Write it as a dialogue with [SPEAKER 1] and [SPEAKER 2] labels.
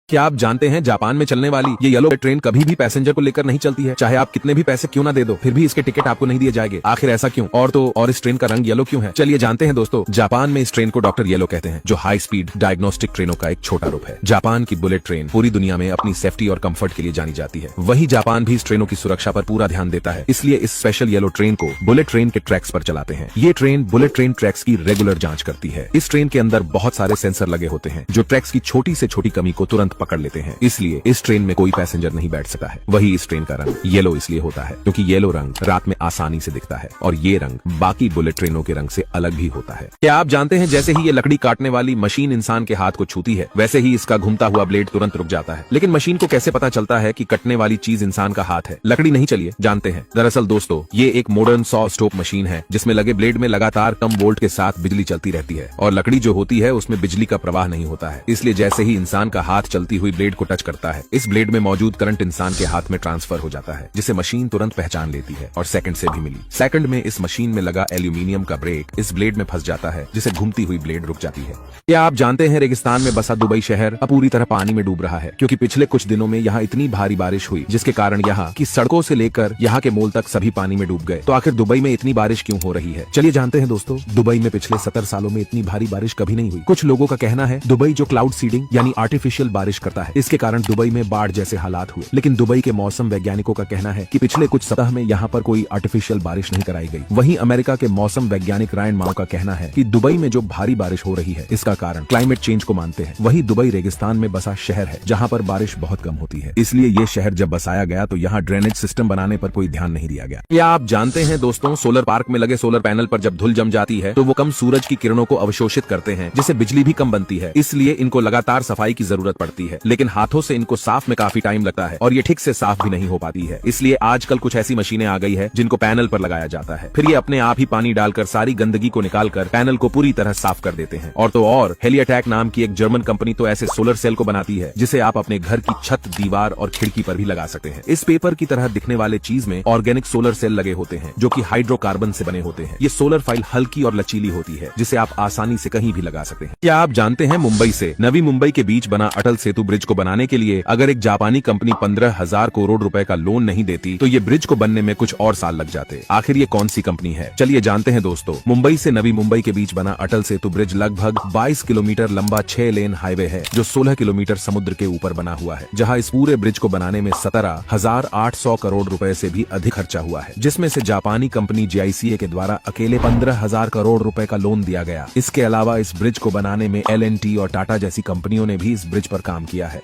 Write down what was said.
[SPEAKER 1] क्या आप जानते हैं जापान में चलने वाली ये येलो ट्रेन कभी भी पैसेंजर को लेकर नहीं चलती है। चाहे आप कितने भी पैसे क्यों ना दे दो, फिर भी इसके टिकट आपको नहीं दिए जाएंगे। आखिर ऐसा क्यों? और इस ट्रेन का रंग येलो क्यों है? चलिए जानते हैं दोस्तों। जापान में इस ट्रेन को डॉक्टर येलो कहते हैं, जो हाई स्पीड डायग्नोस्टिक ट्रेनों का एक छोटा रूप है। जापान की बुलेट ट्रेन पूरी दुनिया में अपनी सेफ्टी और कंफर्ट के लिए जानी जाती है। वहीं जापान भी इस ट्रेनों की सुरक्षा पर पूरा ध्यान देता है, इसलिए इस स्पेशल येलो ट्रेन को बुलेट ट्रेन के ट्रैक्स पर चलाते हैं। ये ट्रेन बुलेट ट्रेन ट्रैक्स की रेगुलर जांच करती है। इस ट्रेन के अंदर बहुत सारे सेंसर लगे होते हैं, जो ट्रैक्स की छोटी से छोटी कमी को तुरंत पकड़ लेते हैं। इसलिए इस ट्रेन में कोई पैसेंजर नहीं बैठ सकता है। वही इस ट्रेन का रंग येलो इसलिए होता है क्योंकि येलो रंग रात में आसानी से दिखता है और ये रंग बाकी बुलेट ट्रेनों के रंग से अलग भी होता है। क्या आप जानते हैं जैसे ही ये लकड़ी काटने वाली मशीन इंसान के हाथ को छूती है, वैसे ही इसका घूमता हुआ ब्लेड तुरंत रुक जाता है। लेकिन मशीन को कैसे पता चलता है कि कटने वाली चीज इंसान का हाथ है, लकड़ी नहीं? चलिए जानते हैं। दरअसल दोस्तों, ये एक मॉडर्न सॉ स्टॉप मशीन है, जिसमें लगे ब्लेड में लगातार कम वोल्ट के साथ बिजली चलती रहती है और लकड़ी जो होती है उसमें बिजली का प्रवाह नहीं होता है। इसलिए जैसे ही इंसान का हाथ चलती हुई ब्लेड को टच करता है, इस ब्लेड में मौजूद करंट इंसान के हाथ में ट्रांसफर हो जाता है, जिसे मशीन तुरंत पहचान लेती है और सेकंड से भी मिली सेकंड में इस मशीन में लगा एल्यूमिनियम का ब्रेक इस ब्लेड में फंस जाता है, जिसे घूमती हुई ब्लेड रुक जाती है। क्या आप जानते हैं रेगिस्तान में बसा दुबई शहर अब पूरी तरह पानी में डूब रहा है, क्योंकि पिछले कुछ दिनों में यहाँ इतनी भारी बारिश हुई, जिसके कारण यहाँ की सड़कों से लेकर यहाँ के मॉल तक सभी पानी में डूब गए। तो आखिर दुबई में इतनी बारिश क्यों हो रही है? चलिए जानते हैं दोस्तों। दुबई में पिछले 70 सालों में इतनी भारी बारिश कभी नहीं हुई। कुछ लोगों का कहना है दुबई जो क्लाउड सीडिंग यानी आर्टिफिशियल बारिश करता है, इसके कारण दुबई में बाढ़ जैसे हालात हुए। लेकिन दुबई के मौसम वैज्ञानिकों का कहना है कि पिछले कुछ सप्ताह में यहाँ पर कोई आर्टिफिशियल बारिश नहीं कराई गई। वहीं अमेरिका के मौसम वैज्ञानिक रायन माओ का कहना है कि दुबई में जो भारी बारिश हो रही है, इसका कारण क्लाइमेट चेंज को मानते हैं। वहीं दुबई रेगिस्तान में बसा शहर है, जहाँ पर बारिश बहुत कम होती है, इसलिए ये शहर जब बसाया गया तो यहाँ ड्रेनेज सिस्टम बनाने पर कोई ध्यान नहीं दिया गया। क्या आप जानते हैं दोस्तों, सोलर पार्क में लगे सोलर पैनल पर जब धूल जम जाती है तो वो कम सूरज की किरणों को अवशोषित करते हैं, जिससे बिजली भी कम बनती है। इसलिए इनको लगातार सफाई की जरूरत पड़ती है, लेकिन हाथों से इनको साफ में काफी टाइम लगता है और ये ठीक से साफ भी नहीं हो पाती है। इसलिए आजकल कुछ ऐसी मशीनें आ गई है जिनको पैनल पर लगाया जाता है, फिर ये अपने आप ही पानी डालकर सारी गंदगी को निकालकर पैनल को पूरी तरह साफ कर देते हैं। और हेलियाटैक नाम की एक जर्मन कंपनी तो ऐसे सोलर सेल को बनाती है, जिसे आप अपने घर की छत, दीवार और खिड़की पर भी लगा सकते हैं। इस पेपर की तरह दिखने वाले चीज में ऑर्गेनिक सोलर सेल लगे होते हैं, जो कि हाइड्रोकार्बन से बने होते हैं। ये सोलर फाइल हल्की और लचीली होती है, जिसे आप आसानी से कहीं भी लगा सकते हैं। क्या आप जानते हैं मुंबई से नवी मुंबई के बीच बना अटल सेतु ब्रिज को बनाने के लिए अगर एक जापानी कंपनी 15,000 करोड़ रुपए का लोन नहीं देती तो ये ब्रिज को बनने में कुछ और साल लग जाते। आखिर ये कौन सी कंपनी है? चलिए जानते हैं दोस्तों। मुंबई से नवी मुंबई के बीच बना अटल सेतु ब्रिज लगभग 22 किलोमीटर लंबा 6 लेन हाईवे है, जो 16 किलोमीटर समुद्र के ऊपर बना हुआ है, जहां इस पूरे ब्रिज को बनाने में 17,800 करोड़ रुपए से भी अधिक खर्चा हुआ है, जिसमें से जापानी कंपनी JICA के द्वारा अकेले 15,000 करोड़ रुपए का लोन दिया गया। इसके अलावा इस ब्रिज को बनाने में L&T और टाटा जैसी कंपनियों ने भी इस ब्रिज पर काम किया है।